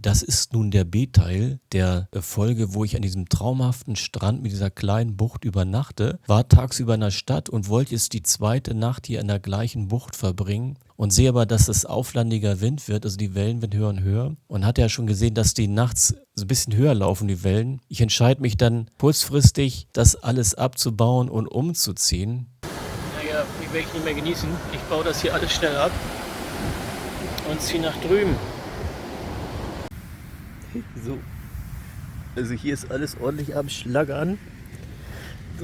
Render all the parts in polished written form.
Das ist nun der B-Teil der Folge, wo ich an diesem traumhaften Strand mit dieser kleinen Bucht übernachte, war tagsüber in der Stadt und wollte jetzt die zweite Nacht hier in der gleichen Bucht verbringen und sehe aber, dass es auflandiger Wind wird, also die Wellen werden höher und höher und hatte ja schon gesehen, dass die nachts so ein bisschen höher laufen, die Wellen. Ich entscheide mich dann kurzfristig, das alles abzubauen und umzuziehen. Naja, die werde ich nicht mehr genießen. Ich baue das hier alles schnell ab und ziehe nach drüben. So, also hier ist alles ordentlich am Schlagern.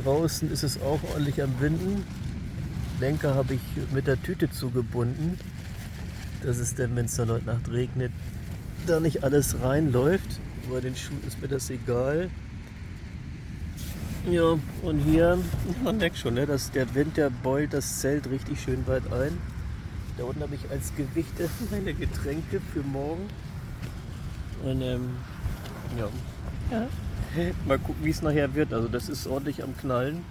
Draußen ist es auch ordentlich am Winden. Lenker habe ich mit der Tüte zugebunden, dass es dann, wenn es dann heute Nacht regnet, da nicht alles reinläuft. Bei den Schuhen ist mir das egal. Ja, und hier, man merkt schon, ne, dass der Wind, der beult das Zelt richtig schön weit ein. Da unten habe ich als Gewichte meine Getränke für morgen. Und ja, mal gucken, wie es nachher wird. Also das ist ordentlich am Knallen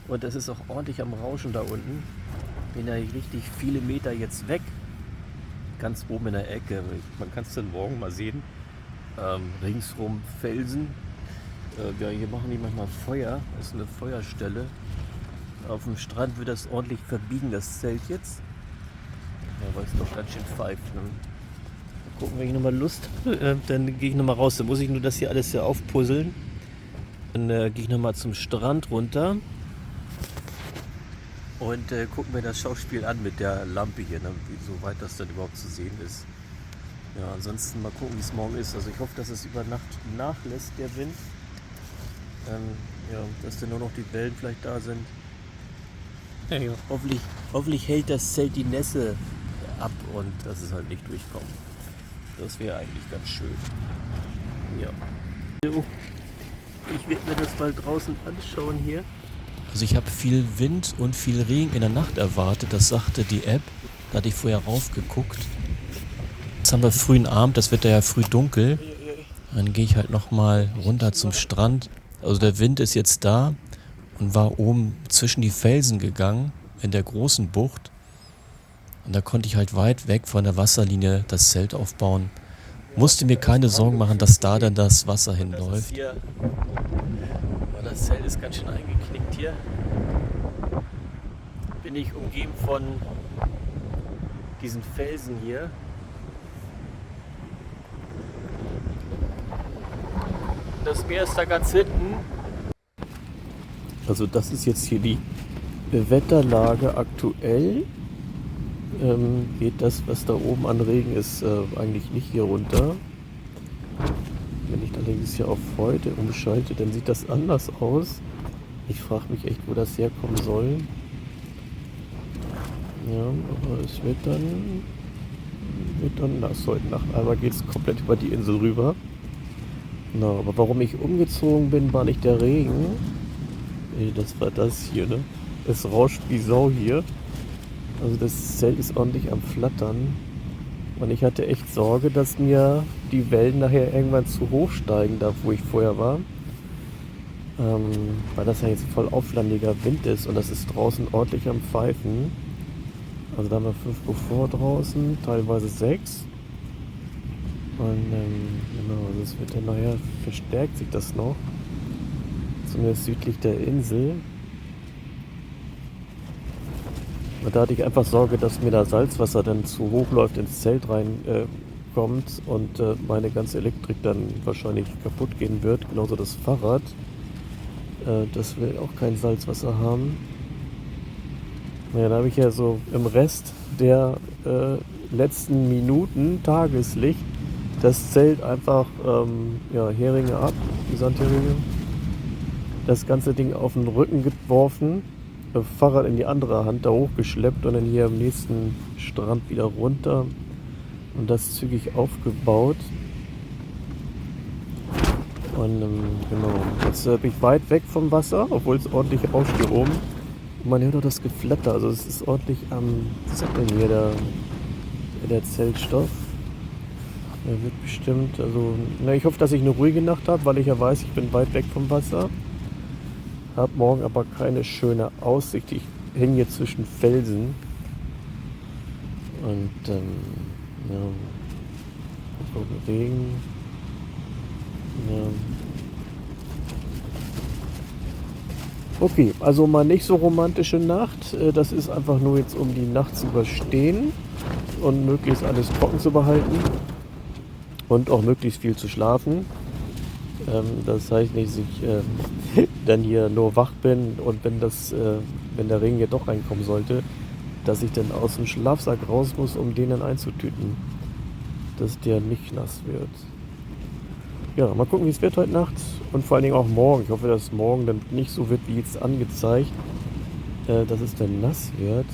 und das ist auch ordentlich am Rauschen da unten. Bin ja richtig viele Meter jetzt weg, ganz oben in der Ecke. Man kann es dann morgen mal sehen. Ringsrum Felsen. Ja, hier machen die manchmal Feuer. Das ist eine Feuerstelle. Auf dem Strand wird das ordentlich verbiegen, das Zelt jetzt. Ja, weil es doch ganz schön pfeift. Ne? Gucken, wenn ich nochmal Lust habe, dann gehe ich nochmal raus. Dann muss ich nur das hier alles hier aufpuzzeln. Dann gehe ich nochmal zum Strand runter und gucke mir das Schauspiel an mit der Lampe hier, ne? Wie weit das dann überhaupt zu sehen ist. Ja, ansonsten mal gucken, wie es morgen ist. Also ich hoffe, dass es über Nacht nachlässt, der Wind. Ja, dass dann nur noch die Wellen vielleicht da sind. Ja. Hoffentlich hält das Zelt die Nässe ab und dass es halt nicht durchkommt. Das wäre eigentlich ganz schön. Ja. Ich werde mir das mal draußen anschauen hier. Also ich habe viel Wind und viel Regen in der Nacht erwartet. Das sagte die App. Da hatte ich vorher raufgeguckt. Jetzt haben wir frühen Abend, das wird ja früh dunkel. Dann gehe ich halt nochmal runter zum Strand. Also der Wind ist jetzt da und war oben zwischen die Felsen gegangen in der großen Bucht. Und da konnte ich halt weit weg von der Wasserlinie das Zelt aufbauen. Musste mir keine Sorgen machen, dass da dann das Wasser hinläuft. Das Zelt ist ganz schön eingeknickt hier. Bin ich umgeben von diesen Felsen hier. Das Meer ist da ganz hinten. Also das ist jetzt hier die Wetterlage aktuell. Geht das, was da oben an Regen ist, eigentlich nicht hier runter. Wenn ich allerdings hier auf heute umschalte, dann sieht das anders aus. Ich frage mich echt, wo das herkommen soll. Ja, aber es wird dann nass heute Nacht. Einmal geht es komplett über die Insel rüber. Na, aber warum ich umgezogen bin, war nicht der Regen. Das war das hier, ne? Es rauscht wie Sau hier. Also das Zelt ist ordentlich am Flattern. Und ich hatte echt Sorge, dass mir die Wellen nachher irgendwann zu hoch steigen, da wo ich vorher war. Weil das ja jetzt voll auflandiger Wind ist und das ist draußen ordentlich am Pfeifen. Also da haben wir 5 Beaufort draußen, teilweise 6. Und genau, also es wird dann nachher, verstärkt sich das noch. Zumindest südlich der Insel. Und da hatte ich einfach Sorge, dass mir da Salzwasser dann zu hoch läuft, ins Zelt reinkommt und meine ganze Elektrik dann wahrscheinlich kaputt gehen wird. Genauso das Fahrrad. Das will auch kein Salzwasser haben. Naja, da habe ich ja so im Rest der letzten Minuten Tageslicht das Zelt einfach Heringe ab, die Sandheringe. Das ganze Ding auf den Rücken geworfen. Fahrrad in die andere Hand da hochgeschleppt und dann hier am nächsten Strand wieder runter und das zügig aufgebaut. Und genau, jetzt bin ich weit weg vom Wasser, obwohl es ordentlich rauscht hier oben. Und man hört auch das Geflatter, also es ist ordentlich am Zappeln hier, der Zeltstoff. Der wird bestimmt, also ich hoffe, dass ich eine ruhige Nacht habe, weil ich ja weiß, ich bin weit weg vom Wasser. Habe morgen aber keine schöne Aussicht. Ich hänge hier zwischen Felsen. Und Regen. Ja. Okay, also mal nicht so romantische Nacht. Das ist einfach nur jetzt, um die Nacht zu überstehen und möglichst alles trocken zu behalten und auch möglichst viel zu schlafen. Das heißt nicht, dass ich dann hier nur wach bin und wenn der Regen hier doch reinkommen sollte, dass ich dann aus dem Schlafsack raus muss, um den dann einzutüten, dass der nicht nass wird. Ja, mal gucken, wie es wird heute Nacht und vor allen Dingen auch morgen. Ich hoffe, dass morgen dann nicht so wird wie jetzt angezeigt, dass es dann nass wird.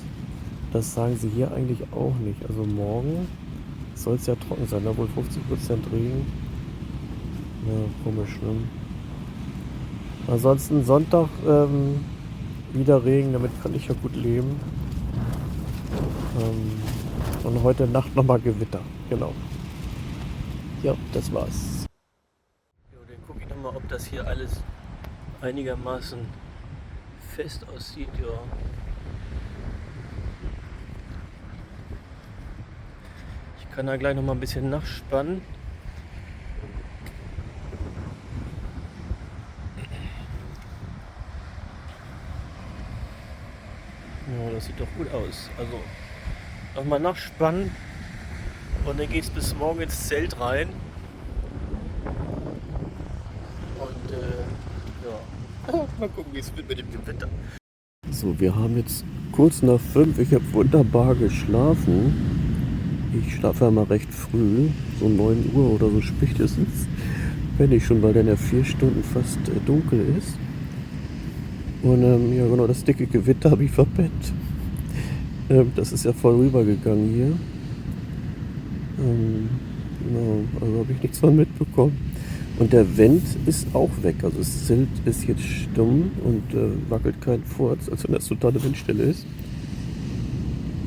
Das sagen sie hier eigentlich auch nicht. Also morgen soll es ja trocken sein, obwohl 50% Regen. Ja, komisch, ne? Ansonsten Sonntag wieder Regen, damit kann ich ja gut leben. Und heute Nacht nochmal Gewitter, genau. Ja, das war's. Ja, dann gucke ich nochmal, ob das hier alles einigermaßen fest aussieht, ja. Ich kann da gleich nochmal ein bisschen nachspannen. Ja, das sieht doch gut aus. Also nochmal nachspannen und dann geht's bis morgen ins Zelt rein. Und ja, mal gucken, wie es wird mit dem Gewitter. So, wir haben jetzt kurz nach 5. Ich habe wunderbar geschlafen. Ich schlafe ja mal recht früh, so 9 Uhr oder so spätestens. Wenn ich schon, weil dann ja 4 Stunden fast dunkel ist. Und ja genau, das dicke Gewitter habe ich verpennt. Das ist ja voll rübergegangen hier. Genau, also habe ich nichts von mitbekommen. Und der Wind ist auch weg. Also das Zelt ist jetzt stumm und wackelt kein Furz, als wenn das totale Windstille ist.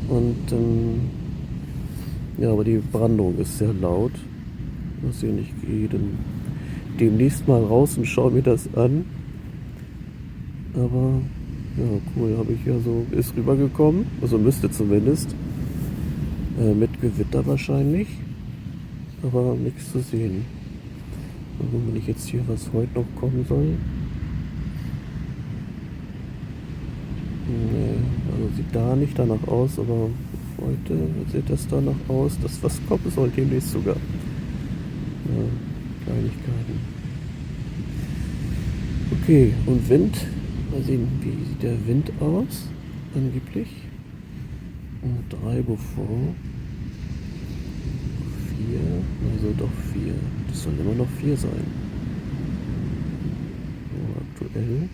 Und ja, aber die Brandung ist sehr laut. Was hier nicht geht. Dann demnächst mal raus und schaue mir das an. Aber ja, cool, habe ich ja so, ist rübergekommen. Also müsste zumindest. Mit Gewitter wahrscheinlich. Aber nichts zu sehen. Und wenn ich jetzt hier, was heute noch kommen soll. Nee, also sieht da nicht danach aus, aber heute sieht das danach aus, dass was kommen soll demnächst sogar. Ja, Kleinigkeiten. Okay, und Wind. Mal sehen, wie sieht der Wind aus, angeblich. 3 Beaufort. 4, also doch 4. Das soll immer noch 4 sein. So, aktuell.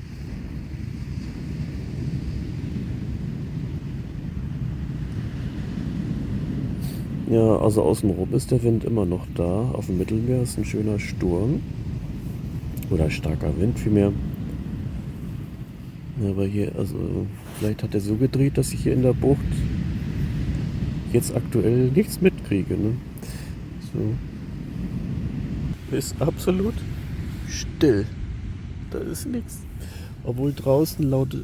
Ja, also außenrum ist der Wind immer noch da. Auf dem Mittelmeer ist ein schöner Sturm. Oder starker Wind vielmehr. Ja, aber hier, also vielleicht hat er so gedreht, dass ich hier in der Bucht jetzt aktuell nichts mitkriege. Ne? So. Ist absolut still. Da ist nichts. Obwohl draußen laut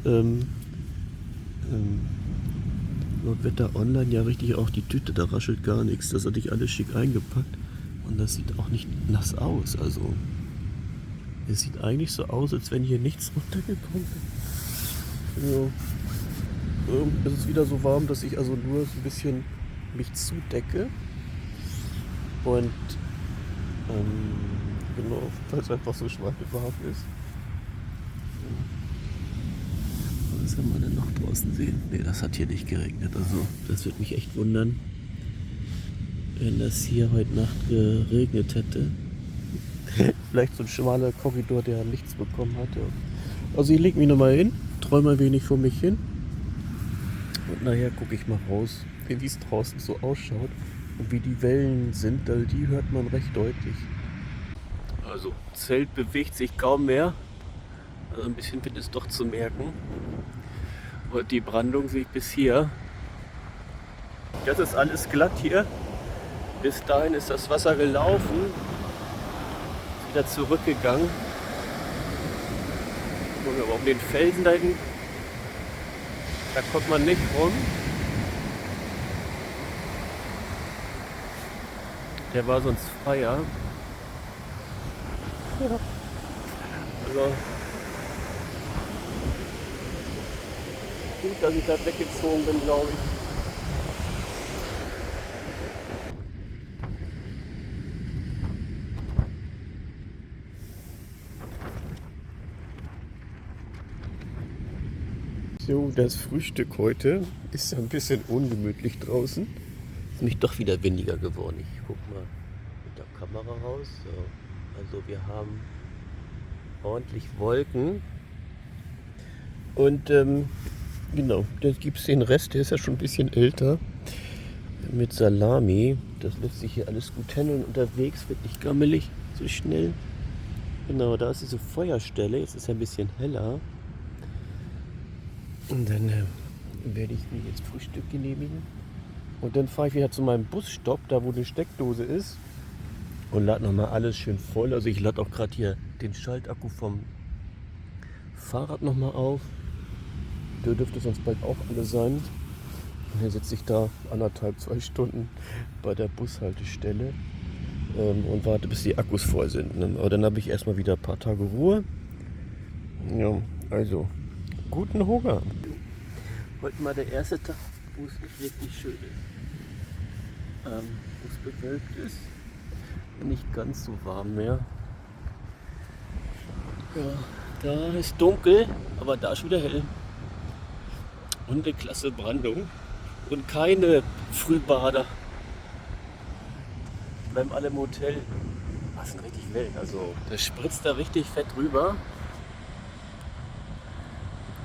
Wetter Online ja richtig auch die Tüte, da raschelt gar nichts. Das hatte ich alles schick eingepackt. Und das sieht auch nicht nass aus. Also es sieht eigentlich so aus, als wenn hier nichts runtergekommen ist. Ja. Es ist wieder so warm, dass ich also nur so ein bisschen mich zudecke. Und genau, weil es einfach so schweinewarm ist. Was kann man denn noch draußen sehen? Ne, das hat hier nicht geregnet. Also das würde mich echt wundern, wenn das hier heute Nacht geregnet hätte. Vielleicht so ein schmaler Korridor, der nichts bekommen hat. Ja. Also ich lege mich nochmal hin, träume ein wenig vor mich hin. Und nachher gucke ich mal raus, wie es draußen so ausschaut. Und wie die Wellen sind, die hört man recht deutlich. Also Zelt bewegt sich kaum mehr. Also ein bisschen Wind ist doch zu merken. Und die Brandung sehe ich bis hier. Das ist alles glatt hier. Bis dahin ist das Wasser gelaufen. Ist wieder zurückgegangen. Und aber auf den Felsen da hinten, da kommt man nicht rum. Der war sonst freier. Ja. Also, gut, dass ich da weggezogen bin, glaube ich. So, das Frühstück heute ist ein bisschen ungemütlich draußen. Ist nämlich doch wieder windiger geworden. Ich guck mal mit der Kamera raus. So. Also wir haben ordentlich Wolken. Und genau, da gibt es den Rest, der ist ja schon ein bisschen älter. Mit Salami. Das lässt sich hier alles gut handeln. Unterwegs wird nicht gammelig, so schnell. Genau, da ist diese Feuerstelle. Jetzt ist es ein bisschen heller. Und dann werde ich mir jetzt Frühstück genehmigen. Und dann fahre ich wieder zu meinem Busstopp, da wo eine Steckdose ist. Und lade nochmal alles schön voll. Also ich lade auch gerade hier den Schaltakku vom Fahrrad nochmal auf. Der dürfte sonst bald auch alle sein. Und dann sitze ich da 1,5, 2 Stunden bei der Bushaltestelle und warte, bis die Akkus voll sind. Ne? Aber dann habe ich erstmal wieder ein paar Tage Ruhe. Ja, also guten Hunger. Heute mal der erste Tag, wo es nicht wirklich schön ist. Wo es bewölkt ist. Nicht ganz so warm mehr. Ja, da ist dunkel, aber da ist wieder hell. Und eine klasse Brandung. Und keine Frühbader. Bleiben alle im Hotel. Das ist richtig wild. Also, das spritzt da richtig fett rüber.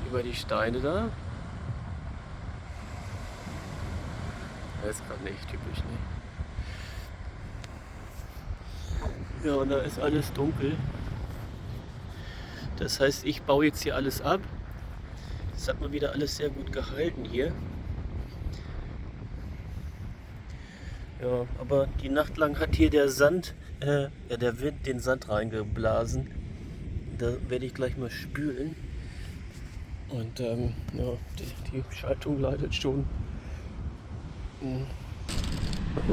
Über die Steine da. Das ist gerade nicht typisch, ne? Ja, und da ist alles dunkel. Das heißt, ich baue jetzt hier alles ab. Das hat mal wieder alles sehr gut gehalten hier. Ja, aber die Nacht lang hat hier der Sand, der Wind den Sand reingeblasen. Da werde ich gleich mal spülen. Und ja, die Schaltung leidet schon.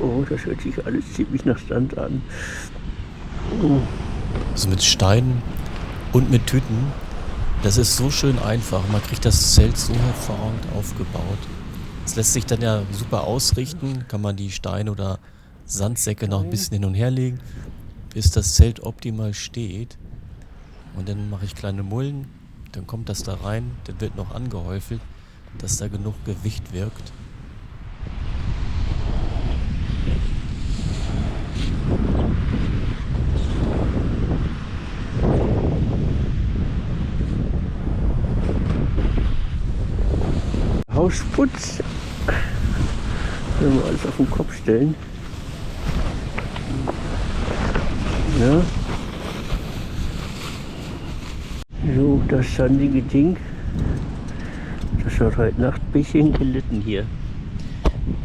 Oh, das hört sich alles ziemlich nach Sand an. Also mit Steinen und mit Tüten, das ist so schön einfach. Man kriegt das Zelt so hervorragend aufgebaut. Es lässt sich dann ja super ausrichten, kann man die Steine oder Sandsäcke noch ein bisschen hin und her legen, bis das Zelt optimal steht. Und dann mache ich kleine Mullen, dann kommt das da rein, dann wird noch angehäufelt, dass da genug Gewicht wirkt. Hausputz. Wenn wir alles auf den Kopf stellen. Ja. So, das sandige Ding. Das hat heute Nacht ein bisschen gelitten hier.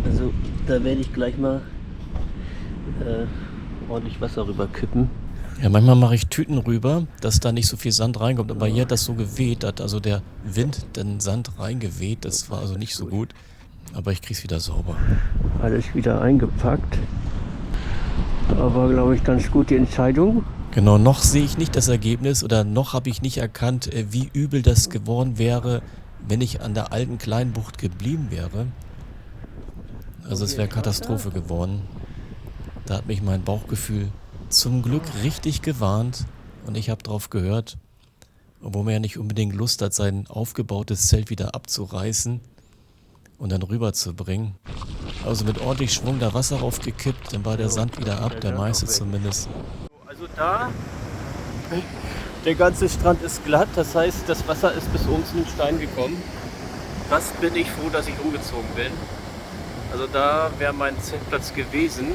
Also da werde ich gleich mal ordentlich Wasser rüber kippen. Ja, manchmal mache ich Tüten rüber, dass da nicht so viel Sand reinkommt. Aber hier hat das so geweht, hat also der Wind den Sand reingeweht. Das war also nicht so gut. Aber ich krieg's wieder sauber. Alles wieder eingepackt. Aber glaube ich ganz gut die Entscheidung. Genau, noch sehe ich nicht das Ergebnis oder noch habe ich nicht erkannt, wie übel das geworden wäre, wenn ich an der alten kleinen Bucht geblieben wäre. Also es wäre Katastrophe geworden. Da hat mich mein Bauchgefühl zum Glück richtig gewarnt und ich habe drauf gehört, obwohl man ja nicht unbedingt Lust hat, sein aufgebautes Zelt wieder abzureißen und dann rüberzubringen. Also mit ordentlich Schwung da Wasser raufgekippt, dann war der Sand wieder ab, der meiste zumindest. Also da, der ganze Strand ist glatt, das heißt, das Wasser ist bis oben zu den Steinen gekommen. Das bin ich froh, dass ich umgezogen bin. Also da wäre mein Zeltplatz gewesen.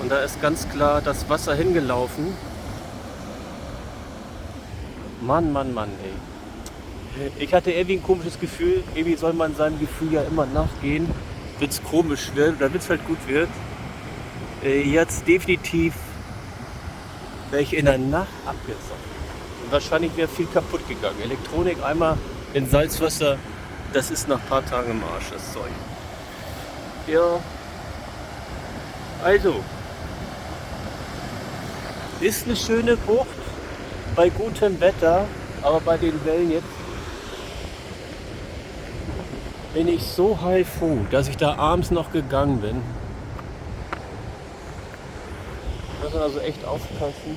Und da ist ganz klar das Wasser hingelaufen. Mann, ey. Ich hatte irgendwie ein komisches Gefühl. Irgendwie soll man seinem Gefühl ja immer nachgehen, wenn es komisch wird oder wenn es halt gut wird. Jetzt definitiv wäre ich in der Nacht abgesoffen. Und wahrscheinlich wäre viel kaputt gegangen. Elektronik einmal in Salzwasser, das ist nach ein paar Tagen im Arsch, das Zeug. Ja, also, Ist eine schöne Bucht bei gutem Wetter, aber bei den Wellen jetzt bin ich so heilfroh, dass ich da abends noch gegangen bin. Muss man also echt aufpassen.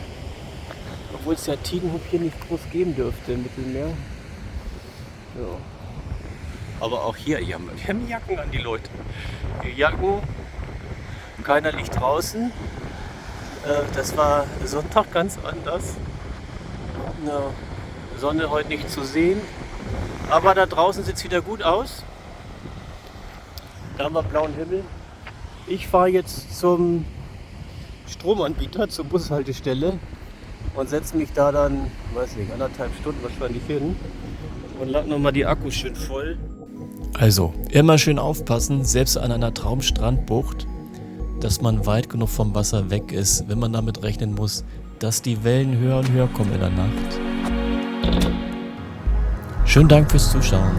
Obwohl es ja Tidenhub hier nicht groß geben dürfte im Mittelmeer. Ja. Aber auch hier, die haben Jacken an die Leute. Die Jacken, keiner liegt draußen. Das war Sonntag ganz anders. Ja, Sonne heute nicht zu sehen. Aber da draußen sieht es wieder gut aus. Da haben wir blauen Himmel. Ich fahre jetzt zum Stromanbieter, zur Bushaltestelle und setze mich da dann, weiß nicht, 1,5 Stunden wahrscheinlich hin und lade nochmal die Akkus schön voll. Also, immer schön aufpassen, selbst an einer Traumstrandbucht, dass man weit genug vom Wasser weg ist, wenn man damit rechnen muss, dass die Wellen höher und höher kommen in der Nacht. Schönen Dank fürs Zuschauen.